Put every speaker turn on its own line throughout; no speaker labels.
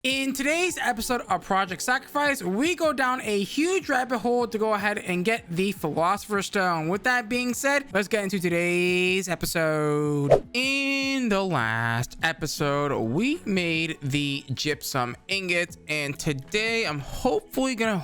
In today's episode of Project Sacrifice, we go down a huge rabbit hole to go ahead and get the Philosopher's Stone. With that being said, let's get into today's episode. In the last episode, we made the gypsum ingots, and today I'm hopefully gonna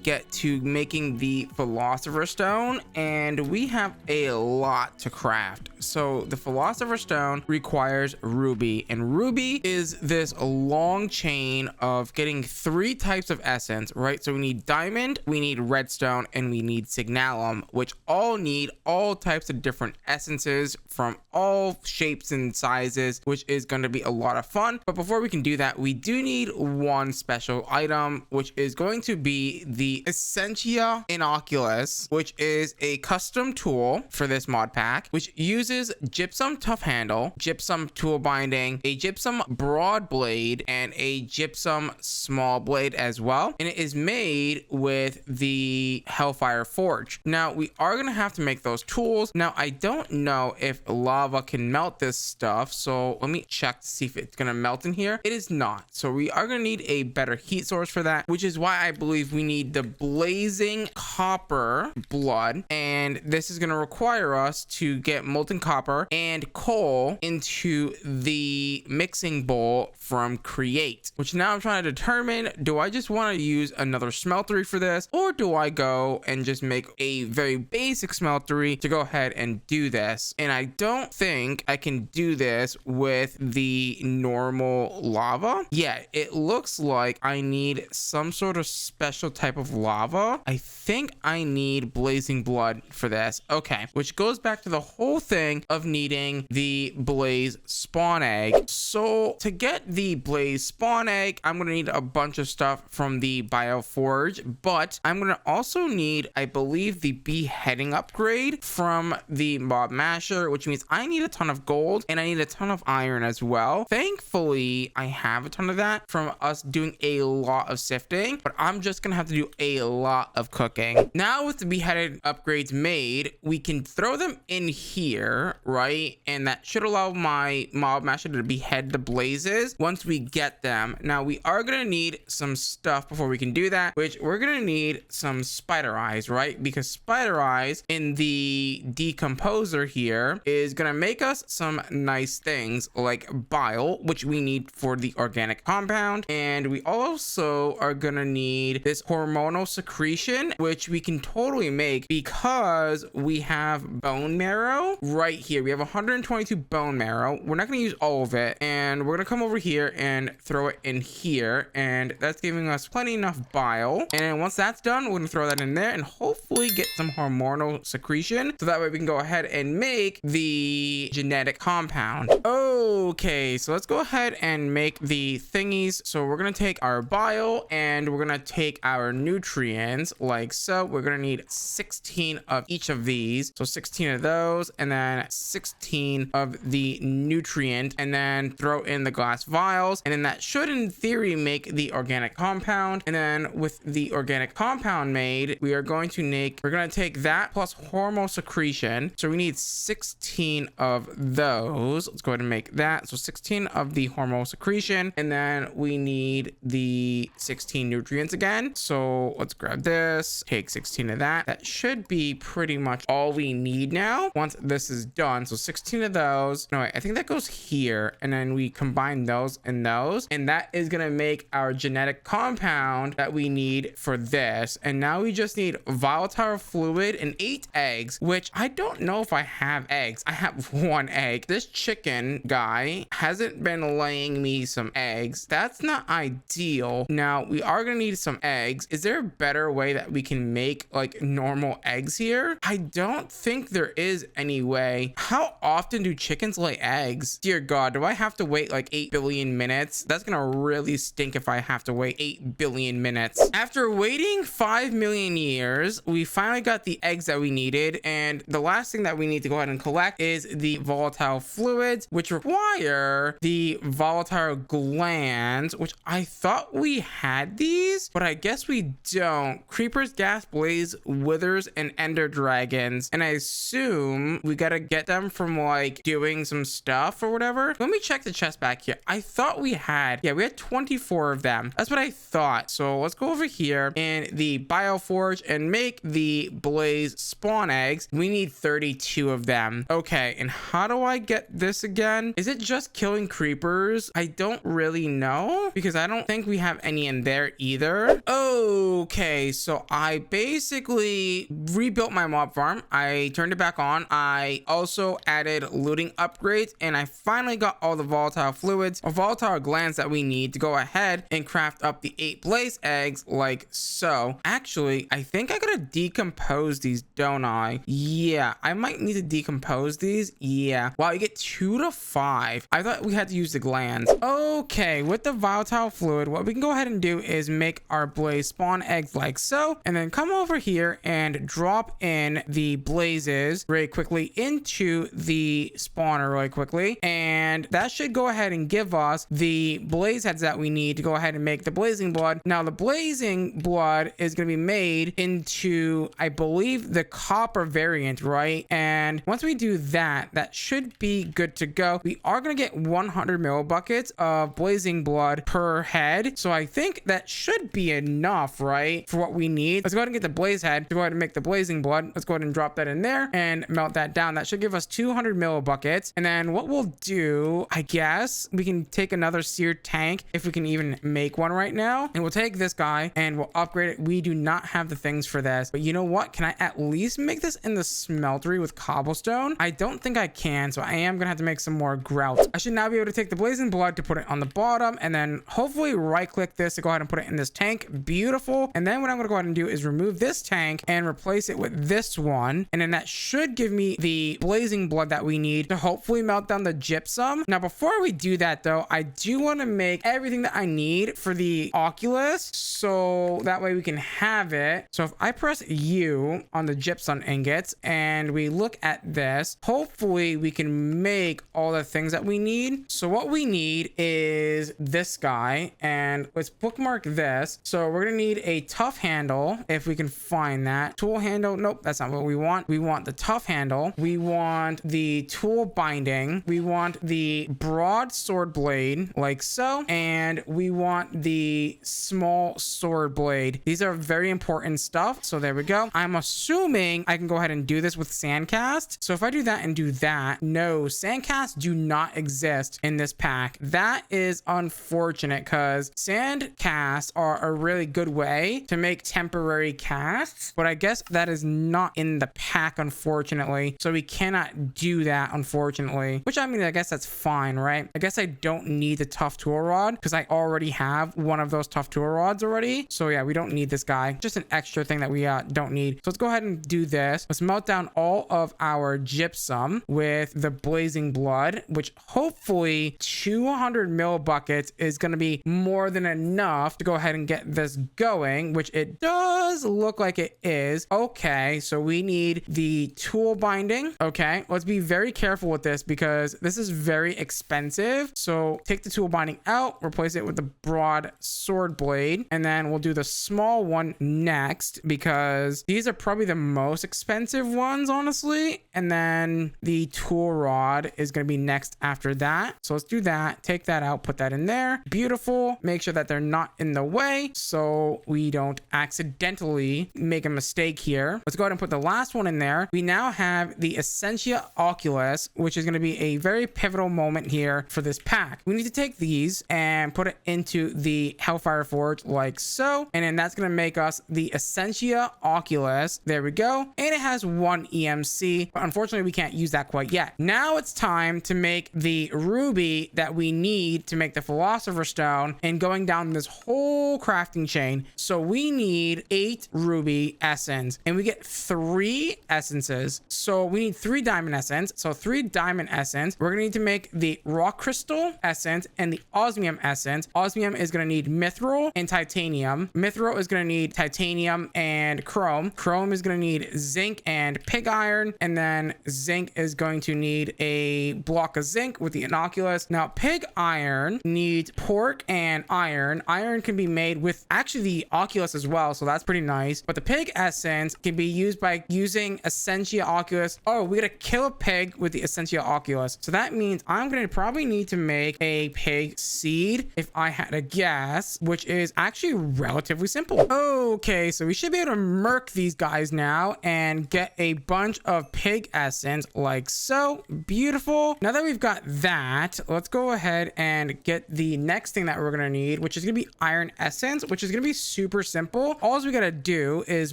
get to making the Philosopher's Stone, and we have a lot to craft. So the Philosopher's Stone requires ruby, and ruby is this long chain of getting three types of essence, right? So we need diamond, we need redstone, and we need signalum, which all need all types of different essences from all shapes and sizes, which is going to be a lot of fun. But before we can do that, we do need one special item, which is going to be the Essentia Inoculus, which is a custom tool for this mod pack, which uses gypsum tough handle, gypsum tool binding, a gypsum broad blade, and a gypsum small blade as well. And it is made with the Hellfire Forge. Now we are going to have to make those tools. Now I don't know if lava can melt this stuff, so let me check to see if it's going to melt in here. It is not. So we are going to need a better heat source for that, which is why I believe we need the blazing copper blood. And this is going to require us to get molten copper and coal into the mixing bowl from Create, which now I'm trying to determine, do I just want to use another smeltery for this, or do I go and just make a very basic smeltery to go ahead and do this? And I don't think I can do this with the normal lava. Yeah, it looks like I need some sort of special type of lava. I think I need blazing blood for this. Okay, which goes back to the whole thing of needing the blaze spawn egg. So to get the blaze spawn egg, I'm going to need a bunch of stuff from the Bioforge, but I'm going to also need, I believe, the beheading upgrade from the mob masher, which means I need a ton of gold and I need a ton of iron as well. Thankfully, I have a ton of that from us doing a lot of sifting, but I'm just going to have to do a lot of cooking. Now with the beheaded upgrades made, we can throw them in here, right? And that should allow my mob masher to behead the blazes once we get them. Now we are going to need some stuff before we can do that, which we're going to need some spider eyes, right? Because spider eyes in the decomposer here is going to make us some nice things like bile, which we need for the organic compound. And we also are going to need this hormonal secretion, which we can totally make because we have bone marrow right here. We have 122 bone marrow. We're not going to use all of it, and we're going to come over here and throw it in here, and that's giving us plenty enough bile. And then once that's done, we're going to throw that in there and hopefully get some hormonal secretion, so that way we can go ahead and make the genetic compound. Okay, so let's go ahead and make the thingies. So we're going to take our bile and we're going to take our nutrients like so. We're going to need 16 of each of these, so 16 of those, and then 16 of the nutrient, and then throw in the glass vials, and then that should in theory make the organic compound. And then with the organic compound made, we're going to take that plus hormonal secretion, so we need 16 of those. Let's go ahead and make that, so 16 of the hormonal secretion, and then we need the 16 nutrients again. So let's grab this, take 16 of that should be pretty much all we need now once this is done. So 16 of those, no wait, I think that goes here, and then we combine those and those, and that is going to make our genetic compound that we need for this. And now we just need volatile fluid and 8 eggs, which I don't know if I have eggs. I have 1 egg. This chicken guy hasn't been laying me some eggs. That's not ideal. Now we are going to need some eggs. Is there a better way that we can make like normal eggs here? I don't think there is any way. How often do chickens lay eggs? Dear God, do I have to wait like 8 billion minutes? That's gonna really stink if I have to wait 8 billion minutes. After waiting 5 million years, we finally got the eggs that we needed, and the last thing that we need to go ahead and collect is the volatile fluids, which require the volatile glands, which I thought we had these, but I guess we don't. Creepers, gas blaze, withers, and ender dragons, and I assume we gotta get them from like doing some stuff or whatever. Let me check the chest back here. I thought we had had. Yeah, we had 24 of them. That's what I thought. So let's go over here in the Bioforge and make the blaze spawn eggs. We need 32 of them. Okay, and how do I get this again? Is it just killing creepers? I don't really know because I don't think we have any in there either. Okay, so I basically rebuilt my mob farm. I turned it back on. I also added looting upgrades, and I finally got all the volatile fluids or volatile glands that we need to go ahead and craft up the 8 blaze eggs like so. Actually, I think I gotta decompose these, don't I? Yeah, I might need to decompose these. Yeah. Wow, you get 2 to 5. I thought we had to use the glands. Okay, with the volatile fluid, what we can go ahead and do is make our blaze spawn eggs like so, and then come over here and drop in the blazes very quickly into the spawner really quickly, and that should go ahead and give us the blaze heads that we need to go ahead and make the blazing blood. Now the blazing blood is going to be made into, I believe, the copper variant, right? And once we do that, that should be good to go. We are going to get 100 millibuckets of blazing blood per head, so I think that should be enough, right, for what we need. Let's go ahead and get the blaze head to go ahead and make the blazing blood. Let's go ahead and drop that in there and melt that down. That should give us 200 millibuckets. And then what we'll do, I guess we can take another seared tank if we can even make one right now, and we'll take this guy and we'll upgrade it. We do not have the things for this, but you know what, can I at least make this in the smeltery with cobblestone? I don't think I can, so I am gonna have to make some more grout. I should now be able to take the blazing blood to put it on the bottom, and then hopefully right click this to go ahead and put it in this tank. Beautiful. And then what I'm gonna go ahead and do is remove this tank and replace it with this one, and then that should give me the blazing blood that we need to hopefully melt down the gypsum. Now before we do that though, I do want to make everything that I need for the Oculus, so that way we can have it. So if I press U on the gypsum ingots and we look at this, hopefully we can make all the things that we need. So what we need is this guy, and let's bookmark this. So we're gonna need a tough handle if we can find that. Tool handle, nope, that's not what we want. We want the tough handle. We want the tool binding. We want the broad sword blade like so, and we want the small sword blade. These are very important stuff. So there we go. I'm assuming I can go ahead and do this with sandcast. So if I do that and do that, no, sandcasts do not exist in this pack. That is unfortunate because sandcasts are a really good way to make temporary casts, but I guess that is not in the pack, unfortunately. So we cannot do that, unfortunately, which I mean, I guess that's fine, right? I guess I don't need the tough tool rod because I already have one of those tough tool rods already. So yeah, we don't need this guy. Just an extra thing that we don't need. So let's go ahead and do this. Let's melt down all of our gypsum with the blazing blood, which hopefully 200 millibuckets is going to be more than enough to go ahead and get this going, which it does look like it is. Okay, so we need the tool binding. Okay, let's be very careful with this because this is very expensive. So take the tool binding out, replace it with the broad sword blade, and then we'll do the small one next because these are probably the most expensive ones, honestly. And then the tool rod is going to be next after that. So let's do that. Take that out, put that in there. Beautiful. Make sure that they're not in the way so we don't accidentally make a mistake here. Let's go ahead and put the last one in there. We now have the Essentia Oculus, which is going to be a very pivotal moment here for this pack. We need to take these and put it into the Hellfire Forge like so, and then that's going to make us the Essentia Oculus. There we go. And it has 1 EMC, but unfortunately we can't use that quite yet. Now it's time to make the ruby that we need to make the Philosopher's Stone and going down this whole crafting chain. So we need 8 ruby essence and we get 3 essences. So we need 3 diamond essence. So 3 diamond essence. We're gonna need to make the rock crystal essence and the osmium essence. Osmium is gonna need mithril and titanium. Mithril is gonna need titanium and chrome. Chrome is gonna need zinc and pig iron, and then zinc is going to need a block of zinc with the inoculus. Now pig iron needs pork and iron. Iron can be made with actually the oculus as well, so that's pretty nice. But the pig essence can be used by using Essentia Oculus. Oh, we gotta kill a pig with the Essentia Oculus. So that means I'm gonna probably need to make a pig seed, if I had a guess, which is actually relatively simple. Okay, so we should be able to murk these guys now and get a bunch of pig essence like so. Beautiful. Now that we've got that, let's go ahead and get the next thing that we're gonna need, which is gonna be iron essence, which is gonna be super simple. All we gotta do is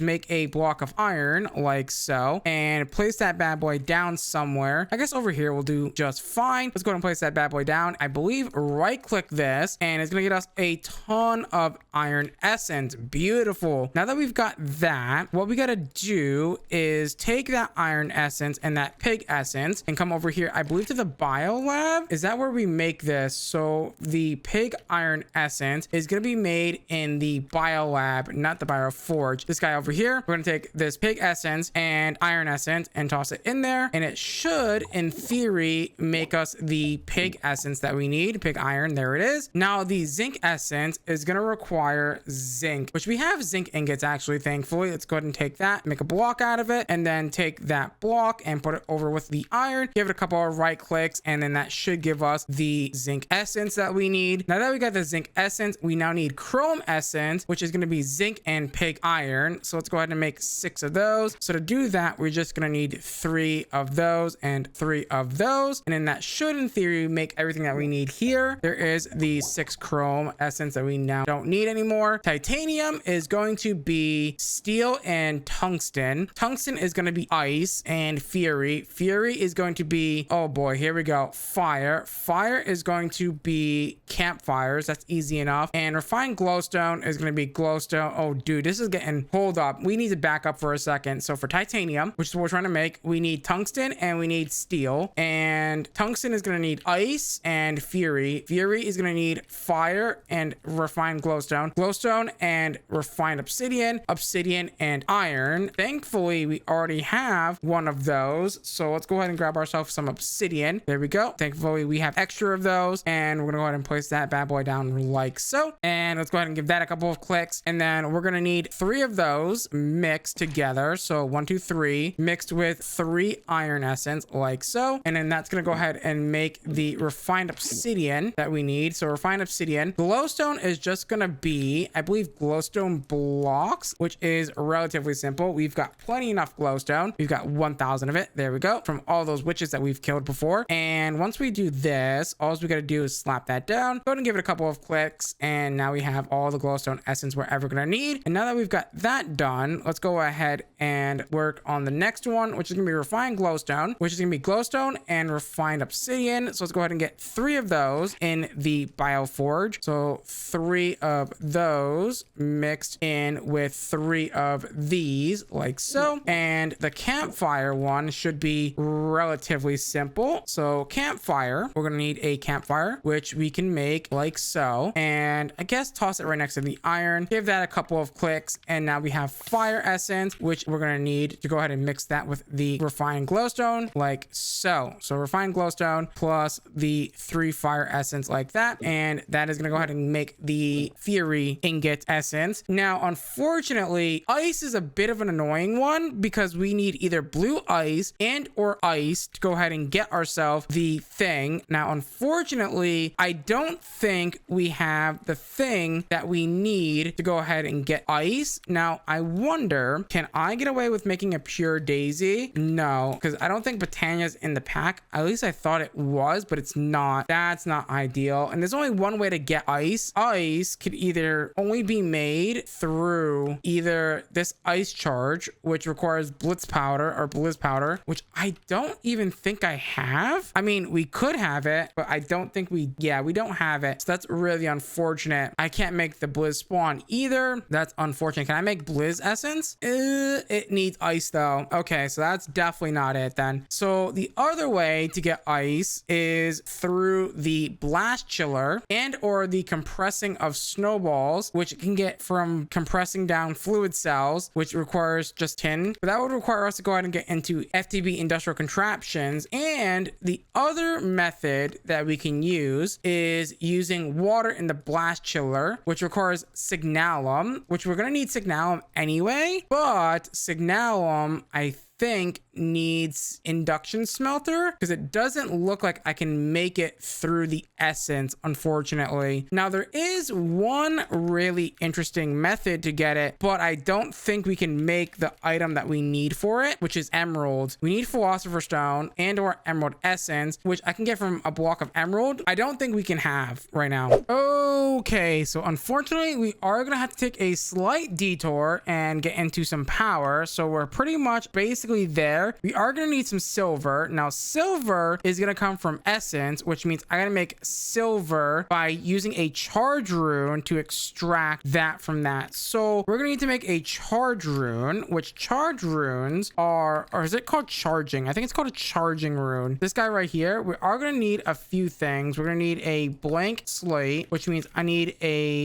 make a block of iron like so and place that bad boy down somewhere. I guess over here will do just fine. Let's go ahead and place that bad boy down. I believe right click this and it's gonna get us a ton of iron essence. Beautiful. Now that we've got that, what we gotta do is take that iron essence and that pig essence and come over here, I believe, to the bio lab. Is that where we make this? So the pig iron essence is gonna be made in the bio lab, not the bio forge. This guy over here, we're gonna take this pig essence and iron essence and toss it in there, and it should in theory make us the pig essence that we need. Pig iron, there it is. Now the zinc essence is gonna require zinc, which we have zinc ingots actually, thankfully. Let's go ahead and take that, make a block out of it, and then take that block and put it over with the iron, give it a couple of right clicks, and then that should give us the zinc essence that we need. Now that we got the zinc essence, we now need chrome essence, which is going to be zinc and pig iron. So let's go ahead and make 6 of those. So to do that, we're just going to need 3 of those and 3 of those, and then that should in theory make everything that we need here. There is the 6 chrome essence that we now don't need anymore. Titanium is going to be steel and tungsten. Tungsten is going to be ice and fury. Fury is going to be, oh boy, here we go, fire. Fire is going to be campfires. That's easy enough. And refined glowstone is going to be glowstone. Oh dude, this is getting, hold up, we need to back up for a second. So for titanium, which is what we're trying to make, we need tungsten and we need steel, and tungsten is going to need ice and fury. Fury is going to need fire and refined glowstone. Glowstone and refined obsidian. Obsidian and iron. Thankfully we already have one of those, so let's go ahead and grab ourselves some obsidian. There we go. Thankfully we have extra of those, and we're gonna go ahead and place that bad boy down like so, and let's go ahead and give that a couple of clicks, and then we're gonna need 3 of those mixed together. So 1 2 3 mixed with 3 iron essence like so, and then that's gonna go ahead and make the refined obsidian that we need. So refined obsidian. Glowstone is just gonna be, I believe, glowstone blocks, which is relatively simple. We've got plenty enough glowstone. We've got 1,000 of it. There we go, from all those witches that we've killed before. And once we do this, all we gotta do is slap that down, go ahead and give it a couple of clicks, and now we have all the glowstone essence we're ever gonna need. And now that we've got that done, let's go ahead and work on the next one, which is gonna be refined glowstone, which is gonna be glowstone and refined obsidian. So let's go ahead and get 3 of those in the bioforge. So 3 of those mixed in with 3 of these like so. And the campfire one should be relatively simple. So campfire, we're gonna need a campfire, which we can make like so, and I guess toss it right next to the iron, give that a couple of clicks, and now we have fire essence, which we're gonna need to go ahead and mix that with the refined glowstone like so. So refined glowstone plus the 3 fire essence like that, and that is gonna go ahead and make the fury ingot essence. Now unfortunately ice is a bit of an annoying one because we need either blue ice and or ice to go ahead and get ourselves the thing. Now unfortunately I don't think we have the thing that we need to go ahead and get ice. Now I wonder, can I get away with making a pure daisy? No, because I don't think Botania's in the pack. At least I thought it was, but it's not. That's not ideal. And there's only one way to get ice. Ice could either only be made through either this ice charge, which requires blitz powder or blizz powder, which I don't even think I have. I mean, we could have it, but I don't think we don't have it. So that's really unfortunate. I can't make the blizz spawn either. That's unfortunate. Can I make blizz essence? It needs ice though. Okay, so that's definitely not it then. So the other way to get ice is through the blast chiller and or the compressing of snowballs, which you can get from compressing down fluid cells, which requires just tin. But that would require us to go ahead and get into FTB industrial contraptions. And the other method that we can use is using water in the blast chiller, which requires signalum, which we're going to need signalum anyway, but signalum, I think needs induction smelter because it doesn't look like I can make it through the essence, unfortunately. Now, there is one really interesting method to get it, but I don't think we can make the item that we need for it, which is emerald. We need philosopher's stone and or emerald essence, which I can get from a block of emerald. I don't think we can have right now. Okay, so unfortunately, we are gonna have to take a slight detour and get into some power. So we're pretty much basically there. We are gonna need some silver. Now, silver is gonna come from essence, which means I gotta make silver by using a charge rune to extract that from that. So we're gonna need to make a charge rune, which charge runes are, or is it called charging? I think it's called a charging rune. This guy right here, we are gonna need a few things. We're gonna need a blank slate, which means I need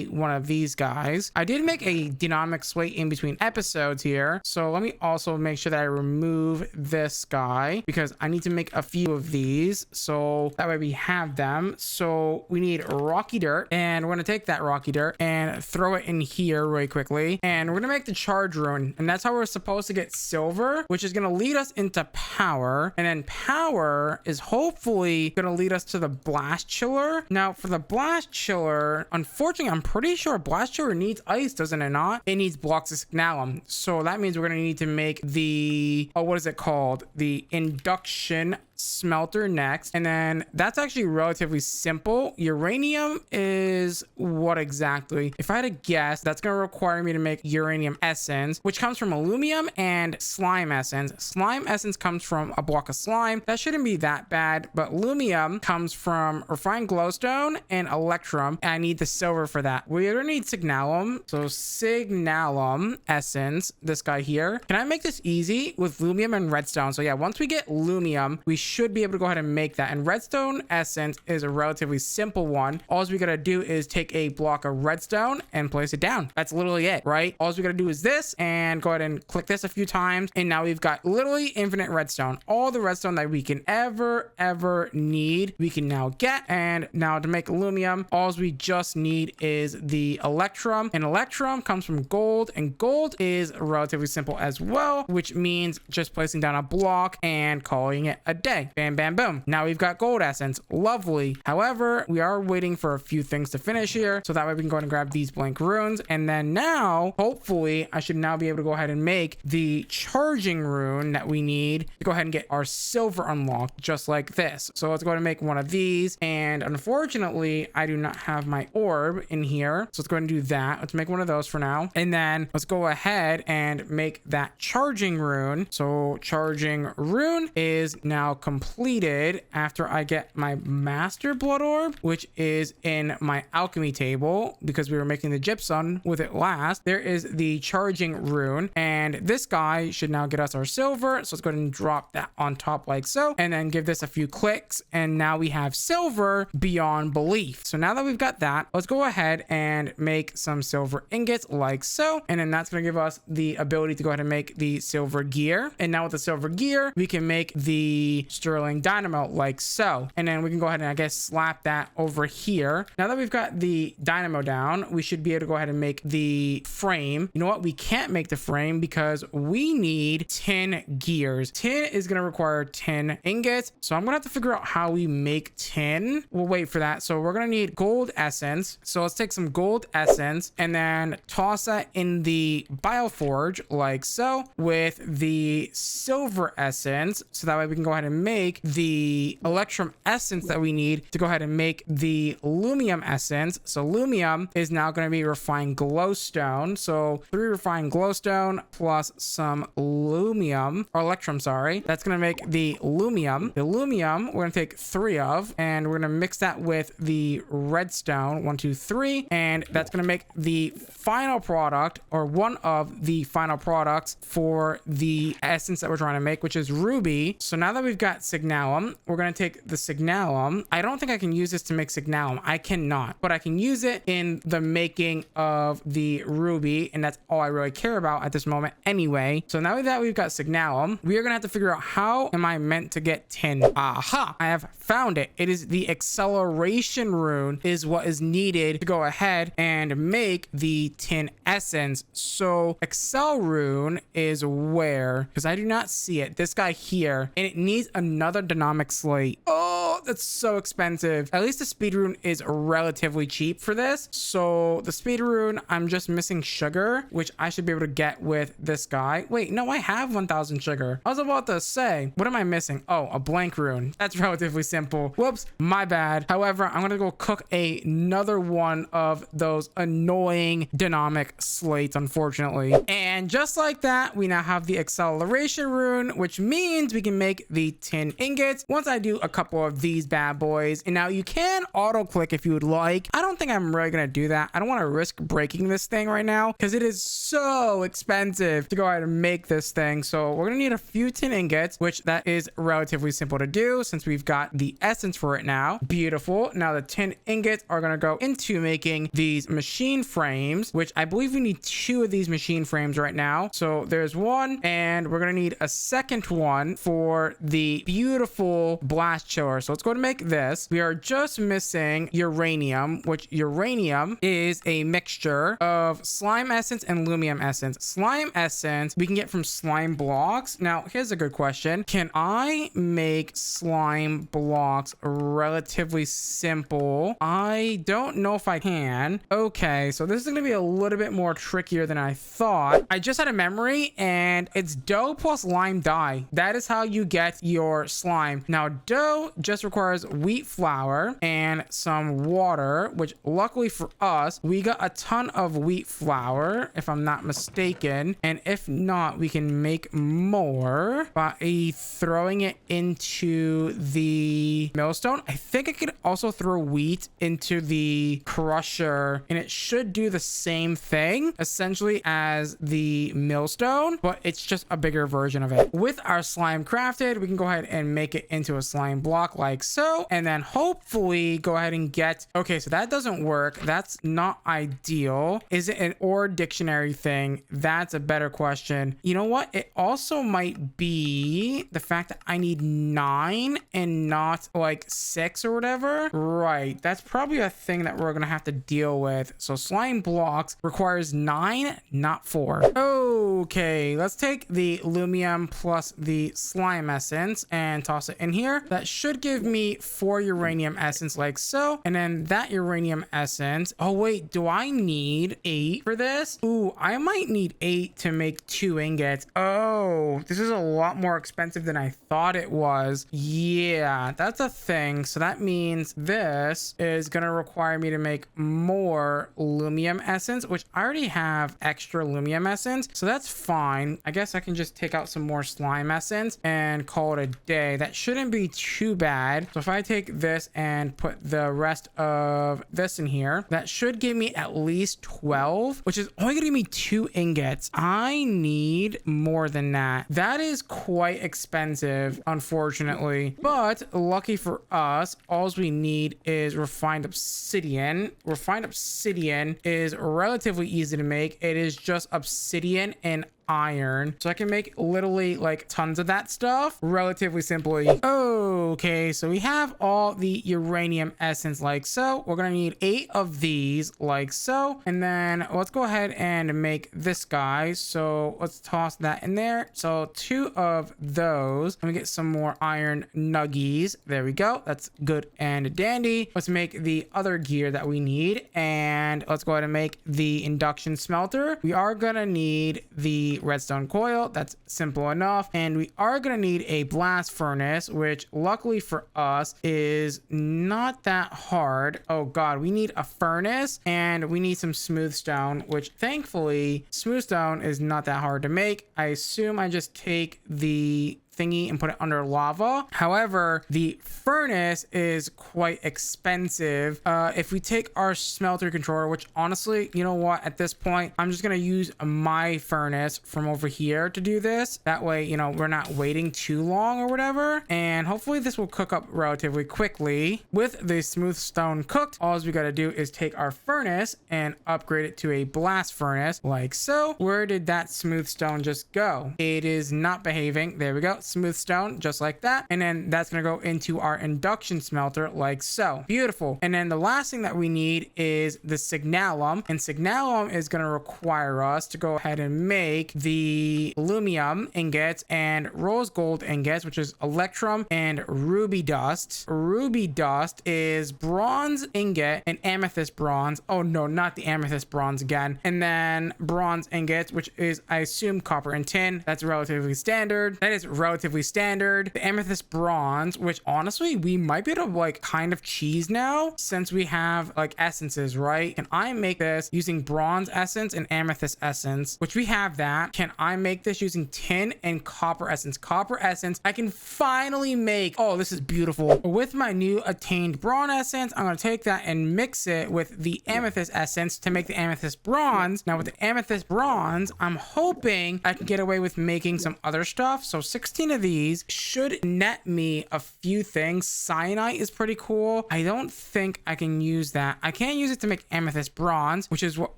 one of these guys. I did make a dynamic slate in between episodes here, so let me also make sure that I remove this guy because I need to make a few of these, so that way we have them. So we need rocky dirt, and we're gonna take that rocky dirt and throw it in here really quickly, and we're gonna make the charge rune, and that's how we're supposed to get silver, which is gonna lead us into power, and then power is hopefully gonna lead us to the blast chiller. Now, for the blast chiller, unfortunately, I'm pretty sure blast chiller needs ice, doesn't it not? It needs blocks of signalum, so that means we're gonna need to make the, oh, what is it called? The induction smelter next, and then that's actually relatively simple. Uranium is what exactly? If I had to guess, that's going to require me to make uranium essence, which comes from aluminum and slime essence. Slime essence comes from a block of slime. That shouldn't be that bad, but aluminum comes from refined glowstone and electrum, and I need the silver for that. We're going to need signalum, so signalum essence, this guy here. Can I make this easy with lumium and redstone? So yeah, once we get lumium, we should be able to go ahead and make that. And redstone essence is a relatively simple one. All we gotta do is take a block of redstone and place it down. That's literally it, right? All we gotta do is this and go ahead and click this a few times, and now we've got literally infinite redstone. All the redstone that we can ever need, we can now get. And now to make aluminum, all we just need is the electrum, and electrum comes from gold, and gold is relatively simple as well, which means just placing down a block and calling it a day. Bam, bam, boom. Now we've got gold essence. Lovely. However, we are waiting for a few things to finish here, so that way we can go ahead and grab these blank runes, and then now hopefully I should now be able to go ahead and make the charging rune that we need to go ahead and get our silver unlocked, just like this. So let's go ahead and make one of these, and unfortunately I do not have my orb in here, so let's go ahead and do that. Let's make one of those for now, and then let's go ahead and make that charging rune. So charging rune is now completed after I get my master blood orb, which is in my alchemy table because we were making the gypsum with it last. There is the charging rune, and this guy should now get us our silver. So let's go ahead and drop that on top like so, and then give this a few clicks, and now we have silver beyond belief. So now that we've got that, let's go ahead and make some silver ingots like so, and then that's going to give us the ability to go ahead and make the silver gear. And now with the silver gear, we can make the sterling dynamo like so, and then we can go ahead and I guess slap that over here. Now that we've got the dynamo down, we should be able to go ahead and make the frame. You know what, we can't make the frame because we need 10 gears. Tin is going to require 10 ingots, so I'm gonna have to figure out how we make tin. We'll wait for that. So we're gonna need gold essence, so let's take some gold essence and then toss that in the bioforge like so with the silver essence, so that way we can go ahead and make the electrum essence that we need to go ahead and make the lumium essence. So lumium is now going to be refined glowstone, so 3 refined glowstone plus some lumium, or electrum, sorry, that's going to make the lumium. The lumium we're going to take 3 of, and we're going to mix that with the redstone, 1 2 3, and that's going to make the final product, or one of the final products for the essence that we're trying to make, which is ruby. So now that we've got got signalum. We're going to take the signalum. I don't think I can use this to make signalum. I cannot, but I can use it in the making of the ruby, and that's all I really care about at this moment anyway. So now that we've got signalum, we are going to have to figure out how am I meant to get tin. Aha, I have found it. It is the acceleration rune is what is needed to go ahead and make the tin essence. So accel rune is where, because I do not see it, this guy here, and it needs another dynamic slate. Oh, that's so expensive. At least the speed rune is relatively cheap for this. So the speed rune, I'm just missing sugar, which I should be able to get with this guy. Wait, no, I have 1000 sugar. I was about to say, what am I missing? Oh, a blank rune. That's relatively simple. Whoops, my bad. However, I'm gonna go cook another one of those annoying dynamic slates, unfortunately. And just like that, we now have the acceleration rune, which means we can make the tin ingots once I do a couple of these bad boys. And now you can auto click if you would like. I don't think I'm really gonna do that. I don't want to risk breaking this thing right now because it is so expensive to go ahead and make this thing. So we're gonna need a few tin ingots, which that is relatively simple to do since we've got the essence for it now. Beautiful. Now the tin ingots are gonna go into making these machine frames, which I believe we need 2 of these machine frames right now. So there's one, and we're gonna need a second one for the beautiful blast chiller. So let's go to make this. We are just missing uranium, which uranium is a mixture of slime essence and lumium essence. Slime essence we can get from slime blocks. Now here's a good question. Can I make slime blocks relatively simple? I don't know if I can. Okay, so this is gonna be a little bit more trickier than I thought. I just had a memory, and it's dough plus lime dye. That is how you get your slime. Now dough just requires wheat flour and some water, which luckily for us, we got a ton of wheat flour, if I'm not mistaken. And if not, we can make more by throwing it into the millstone. I think I could also throw wheat into the crusher, and it should do the same thing essentially as the millstone, but it's just a bigger version of it. With our slime crafted, we can go ahead and make it into a slime block like so, and then hopefully go ahead and get, okay, so that doesn't work. That's not ideal. Is it an or dictionary thing? That's a better question. You know what? It also might be the fact that I need 9 and not like 6 or whatever. Right. That's probably a thing that we're gonna have to deal with. So slime blocks requires 9, not 4. Okay, let's take the lumium plus the slime essence and toss it in here. That should give me 4 uranium essence like so. And then that uranium essence. Oh wait, do I need 8 for this? Ooh, I might need 8 to make 2 ingots. Oh, this is a lot more expensive than I thought it was. Yeah, that's a thing. So that means this is gonna require me to make more lumium essence, which I already have extra lumium essence, so that's fine. I guess I can just take out some more slime essence and call it a day. That shouldn't be too bad. So if I take this and put the rest of this in here, that should give me at least 12, which is only gonna give me 2 ingots. I need more than that. That is quite expensive, unfortunately, but lucky for us, all we need is refined obsidian. Refined obsidian is relatively easy to make. It is just obsidian and iron, so I can make literally like tons of that stuff relatively simply. Okay, so we have all the uranium essence like so. We're gonna need 8 of these like so, and then let's go ahead and make this guy. So let's toss that in there. So 2 of those. Let me get some more iron nuggies. There we go. That's good and dandy. Let's make the other gear that we need, and let's go ahead and make the induction smelter. We are gonna need the redstone coil. That's simple enough. And we are going to need a blast furnace, which luckily for us is not that hard. Oh god, we need a furnace and we need some smooth stone, which thankfully smooth stone is not that hard to make. I assume I just take the thingy and put it under lava. However, the furnace is quite expensive. If we take our smelter controller, which honestly, you know what, at this point, I'm just gonna use my furnace from over here to do this. That way, you know, we're not waiting too long or whatever. And hopefully this will cook up relatively quickly. With the smooth stone cooked, all we gotta do is take our furnace and upgrade it to a blast furnace like so. Where did that smooth stone just go? It is not behaving. There we go. Smooth stone, just like that. And then that's gonna go into our induction smelter like so. Beautiful. And then the last thing that we need is the signalum, and signalum is going to require us to go ahead and make the aluminum ingots and rose gold ingots, which is electrum and ruby dust. Ruby dust is bronze ingot and amethyst bronze. Oh no, not the amethyst bronze again. And then bronze ingots, which is, I assume, copper and tin. That's relatively standard. That is relatively standard. The amethyst bronze, which honestly we might be able to like kind of cheese now since we have like essences, right? Can I make this using bronze essence and amethyst essence, which we have that? Can I make this using tin and copper essence? Copper essence I can finally make. Oh, this is beautiful. With my new attained bronze essence, I'm going to take that and mix it with the amethyst essence to make the amethyst bronze. Now with the amethyst bronze, I'm hoping I can get away with making some other stuff. So 16 of these should net me a few things. Cyanite is pretty cool. I don't think I can use that. I can't use it to make amethyst bronze, which is what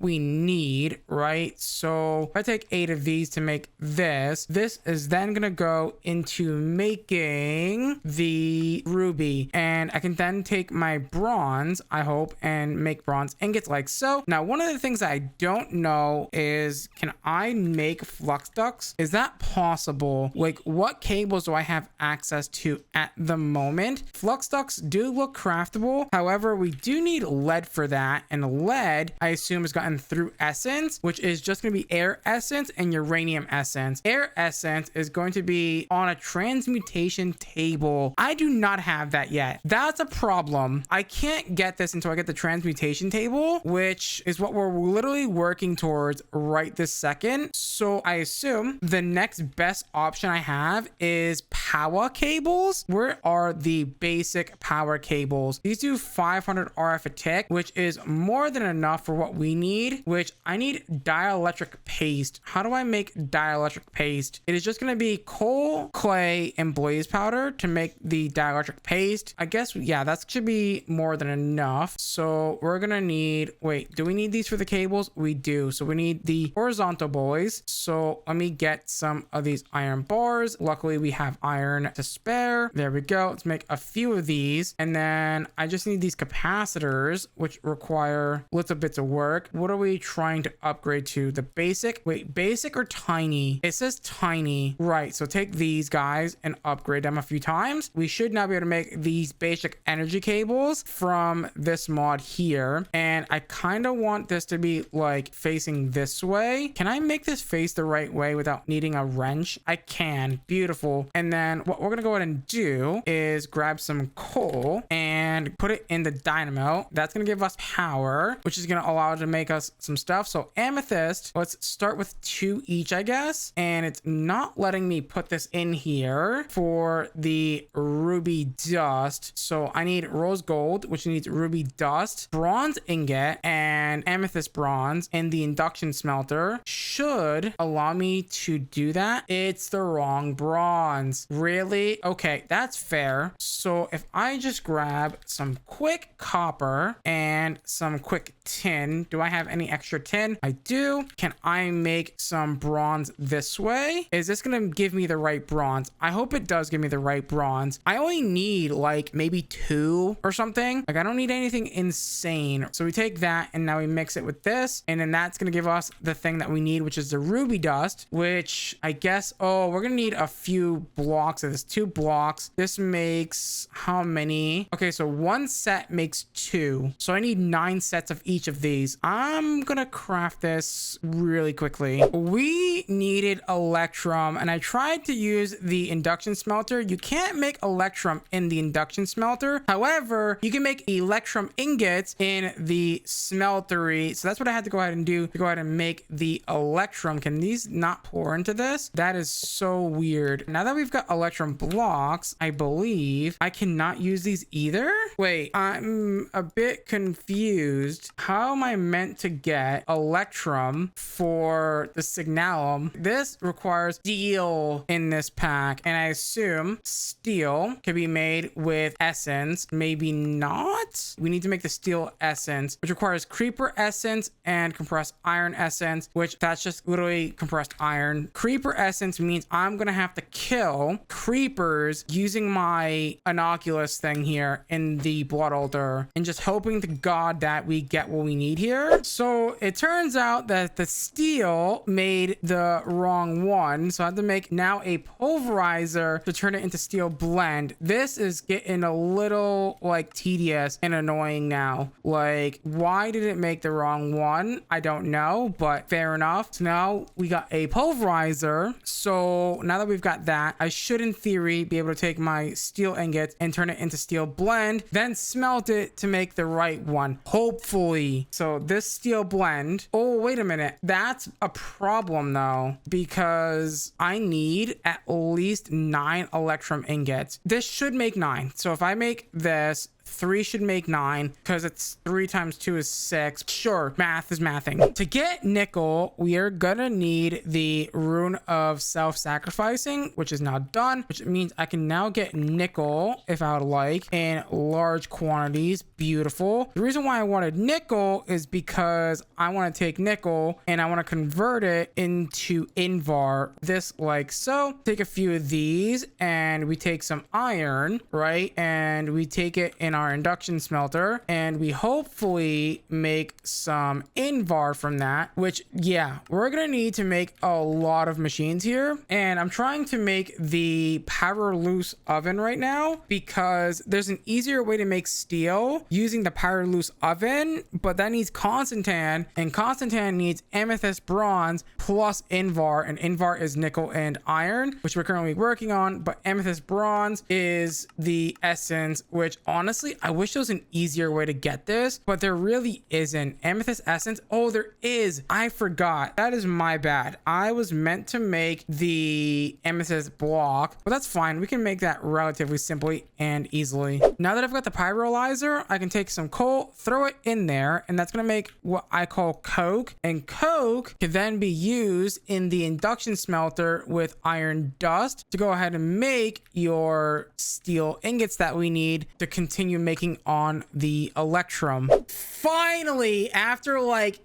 we need, right? So if I take 8 of these to make this is then gonna go into making the ruby, and I can then take my bronze, I hope, and make bronze ingots like so. Now one of the things that I don't know is, can I make flux ducts? Is that possible? Like, what cables do I have access to at the moment? Flux ducts do look craftable. However, we do need lead for that, and lead I assume is gotten through essence, which is just going to be air essence and uranium essence. Air essence is going to be on a transmutation table. I do not have that yet. That's a problem. I can't get this until I get the transmutation table, which is what we're literally working towards right this second. So I assume the next best option I have is power cables. Where are the basic power cables? These do 500 RF a tick, which is more than enough for what we need, which I need dielectric paste. How do I make dielectric paste? It is just going to be coal, clay, and blaze powder to make the dielectric paste. I guess, yeah, that should be more than enough. So we're going to need, wait, do we need these for the cables? We do. So we need the horizontal boys. So let me get some of these iron bars. Luckily, we have iron to spare. There we go. Let's make a few of these. And then I just need these capacitors, which require little bits of work. What are we trying to upgrade to? The basic? Wait, basic or tiny? It says tiny. Right. So take these guys and upgrade them a few times. We should now be able to make these basic energy cables from this mod here. And I kind of want this to be like facing this way. Can I make this face the right way without needing a wrench? I can. Beautiful. And then what we're going to go ahead and do is grab some coal and put it in the dynamo. That's going to give us power, which is going to allow it to make us some stuff. So amethyst, let's start with 2 each, I guess. And it's not letting me put this in here for the ruby dust. So I need rose gold, which needs ruby dust, bronze ingot, and amethyst bronze. And the induction smelter should allow me to do that. It's the wrong bronze. Really? Okay, that's fair. So if I just grab some quick copper and some quick tin, do I have any extra tin? I do. Can I make some bronze this way? Is this gonna give me the right bronze? I hope it does give me the right bronze. I only need like maybe 2 or something. Like, I don't need anything insane. So we take that and now we mix it with this, and then that's gonna give us the thing that we need, which is the ruby dust, which I guess, oh, we're gonna need a few blocks of this. 2 blocks. This makes how many? Okay, so 1 set makes 2. So I need 9 sets of each of these. I'm gonna craft this really quickly. We needed electrum, and I tried to use the induction smelter. You can't make electrum in the induction smelter. However, you can make electrum ingots in the smeltery. So that's what I had to go ahead and do to go ahead and make the electrum. Can these not pour into this? That is so weird. weird. Now that we've got electrum blocks, I believe I cannot use these either. Wait, I'm a bit confused. How am I meant to get electrum for the signalum? This requires steel in this pack, and I assume steel can be made with essence. Maybe not. We need to make the steel essence, which requires creeper essence and compressed iron essence, which that's just literally compressed iron. Creeper essence means I'm gonna have to kill creepers using my innocuous thing here in the blood altar, and just hoping to God that we get what we need here. So it turns out that the steel made the wrong one, so I have to make now a pulverizer to turn it into steel blend. This is getting a little like tedious and annoying now. Like, why did it make the wrong one? I don't know, but fair enough. So now we got a pulverizer. So now that we've got that, I should in theory be able to take my steel ingots and turn it into steel blend, then smelt it to make the right one, hopefully. So this steel blend, oh wait a minute, that's a problem though, because I need at least 9 electrum ingots. This should make 9. So if I make this, 3 should make 9, because it's 3 times 2 is 6. Sure, math is mathing. To get nickel, we are gonna need the rune of self-sacrificing, which is now done, which means I can now get nickel if I would like in large quantities. Beautiful. The reason why I wanted nickel is because I want to take nickel and I want to convert it into invar, this like so. Take a few of these and we take some iron, right, and we take it in our induction smelter and we hopefully make some invar from that, which yeah, we're gonna need to make a lot of machines here. And I'm trying to make the power loose oven right now because there's an easier way to make steel using the power loose oven, but that needs Constantan, and Constantan needs amethyst bronze plus invar, and invar is nickel and iron, which we're currently working on. But amethyst bronze is the essence, which honestly I wish there was an easier way to get this, but there really isn't. Amethyst essence, oh there is, I forgot, that is my bad. I was meant to make the amethyst block, but that's fine, we can make that relatively simply and easily. Now that I've got the pyrolyzer, I can take some coal, throw it in there, and that's gonna make what I call coke, and coke can then be used in the induction smelter with iron dust to go ahead and make your steel ingots that we need to continue making on the electrum. Finally, after like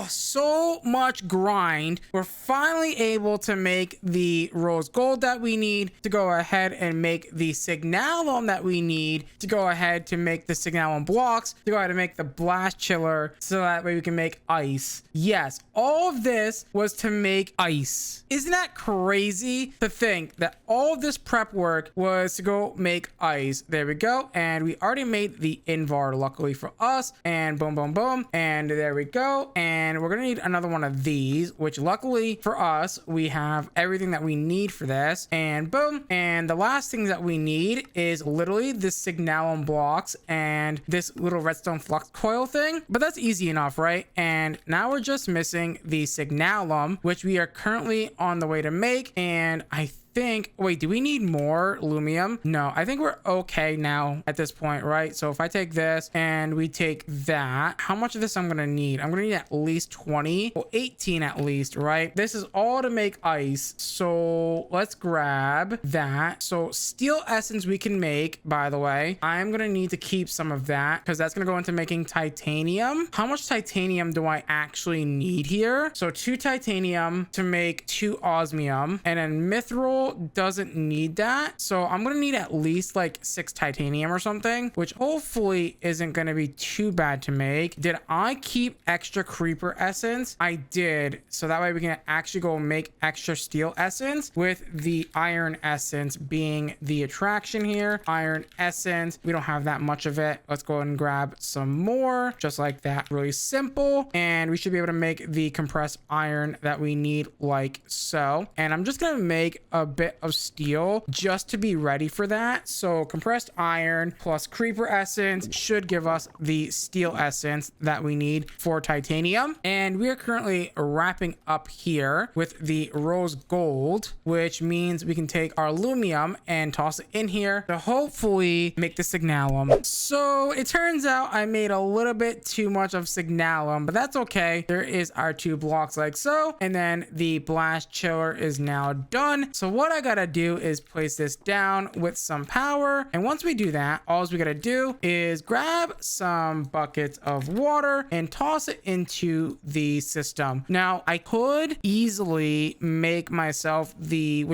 so much grind, we're finally able to make the rose gold that we need to go ahead and make the signalum that we need to go ahead to make the signalum blocks to go ahead and make the blast chiller, so that way we can make ice. Yes, all of this was to make ice. Isn't that crazy to think that all of this prep work was to go make ice? There we go, and we already made the invar, luckily for us, and boom boom boom, and there we go. And we're gonna need another one of these, which luckily for us we have everything that we need for this, and boom. And the last thing that we need is literally this signalum blocks and this little redstone flux coil thing, but that's easy enough, right? And now we're just missing the signalum, which we are currently on the way to make. And I think, wait, do we need more lumium? No, I think we're okay now at this point, right? So if I take this and we take that, how much of this I'm gonna need? I'm gonna need at least 20, well 18 at least, right? This is all to make ice, so let's grab that. So steel essence we can make, by the way. I'm gonna need to keep some of that because that's gonna go into making titanium. How much titanium do I actually need here? So 2 titanium to make 2 osmium, and then mithril doesn't need that, so I'm gonna need at least like 6 titanium or something, which hopefully isn't gonna be too bad to make. Did I keep extra creeper essence? I did, so that way we can actually go make extra steel essence, with the iron essence being the attraction here. Iron essence, we don't have that much of it. Let's go and grab some more, just like that. Really simple, and we should be able to make the compressed iron that we need like so. And I'm just gonna make a bit of steel just to be ready for that. So compressed iron plus creeper essence should give us the steel essence that we need for titanium. And we are currently wrapping up here with the rose gold, which means we can take our aluminum and toss it in here to hopefully make the signalum. So it turns out I made a little bit too much of signalum, but that's okay. There is our 2 blocks like so, and then the blast chiller is now done. So what I gotta do is place this down with some power, and once we do that, all we gotta do is grab some buckets of water and toss it into the system. Now I could easily make myself the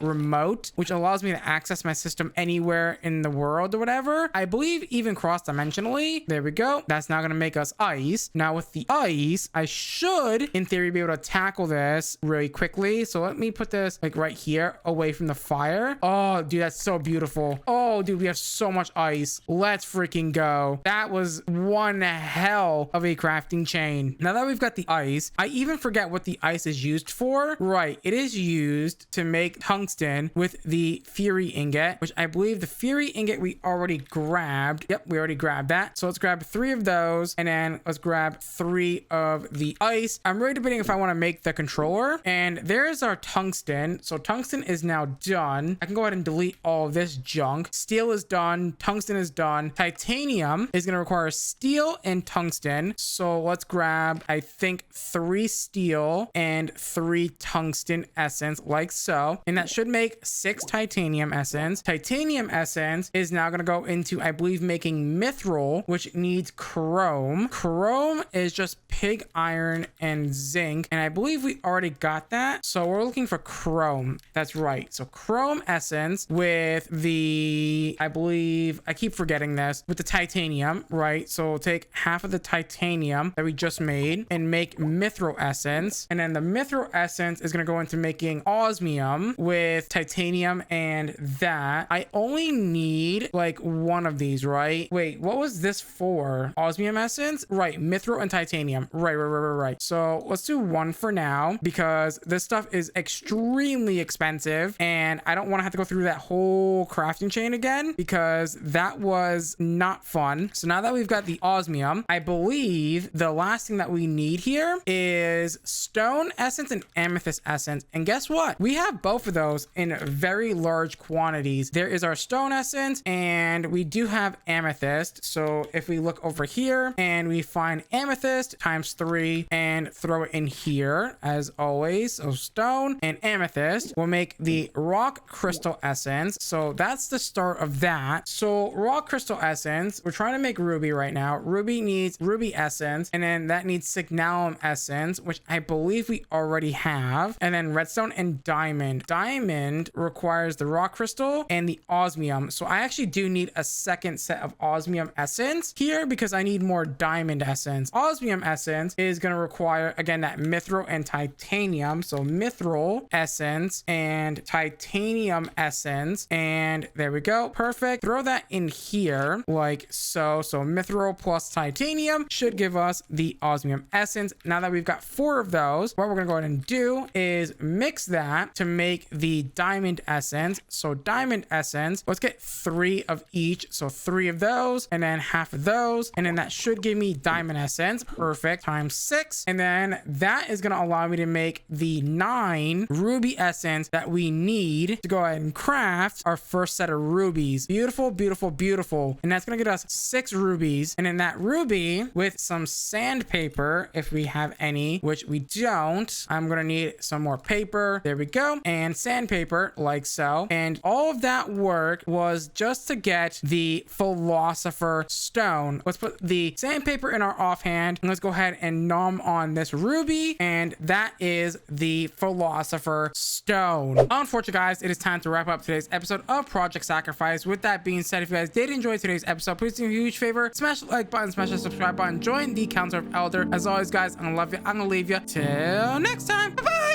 remote, which allows me to access my system anywhere in the world or whatever. I believe even cross-dimensionally. There we go. That's now gonna make us ice. Now with the ice, I should in theory be able to tackle this really quickly. So let me put this like right here away from the fire. Oh dude, that's so beautiful. Oh dude, we have so much ice. Let's freaking go. That was one hell of a crafting chain. Now that we've got the ice, I even forget what the ice is used for. Right, it is used to make tungsten with the fury ingot, which I believe the fury ingot we already grabbed. Yep, we already grabbed that. So let's grab 3 of those, and then let's grab 3 of the ice. I'm really debating if I want to make the controller. And there's our tungsten. So tungsten is now done. I can go ahead and delete all of this junk. Steel is done. Tungsten is done. Titanium is going to require steel and tungsten. So let's grab, I think, 3 steel and 3 tungsten essence like so. And that should make 6 titanium essence. Titanium essence is now going to go into, I believe, making mithril, which needs chrome. Chrome is just pig iron and zinc. And I believe we already got that. So we're looking for chrome. That's right. So chrome essence with the, I believe, I keep forgetting this, with the titanium, right? So we'll take half of the titanium that we just made and make mithril essence. And then the mithril essence is going to go into making osmium with titanium and that. I only need like 1 of these, right? Wait, what was this for? Osmium essence? Right, mithril and titanium. Right. So let's do 1 for now because this stuff is extremely expensive and I don't want to have to go through that whole crafting chain again because that was not fun. So now that we've got the osmium, I believe the last thing that we need here is stone essence and amethyst essence. And guess what? We have both of those in very large quantities. There is our stone essence and we do have amethyst. So if we look over here and we find amethyst times 3 and throw it in here as always. So stone and amethyst will make the rock crystal essence. So that's the start of that. So rock crystal essence, we're trying to make ruby right now. Ruby needs ruby essence and then that needs signalum essence, which I believe we already have. And then redstone and diamond. Diamond requires the rock crystal and the osmium. So I actually do need a second set of osmium essence here because I need more diamond essence. Osmium essence is going to require, again, that mithril and titanium. So mithril essence and titanium essence. And there we go. Perfect. Throw that in here like so. So mithril plus titanium should give us the osmium essence. Now that we've got 4 of those, what we're going to go ahead and do is mix that to make the diamond essence. So diamond essence, let's get 3 of each. So 3 of those and then half of those. And then that should give me diamond essence. Perfect. Times 6. And then that is going to allow me to make the 9 ruby essence that we need to go ahead and craft our first set of rubies. Beautiful, beautiful, beautiful. And that's going to get us 6 rubies. And then that ruby with some sandpaper, if we have any, which we don't, I'm going to need some more paper. There we go. And sandpaper like so. And all of that work was just to get the philosopher stone. Let's put the sandpaper in our offhand and let's go ahead and nom on this ruby. And that is the philosopher stone. Unfortunately, guys, it is time to wrap up today's episode of Project Sacrifice. With that being said, if you guys did enjoy today's episode, please do me a huge favor. Smash the like button, smash the subscribe button, join the Council of Elder. As always, guys, I'm gonna love you. I'm gonna leave you till next time. Bye-bye.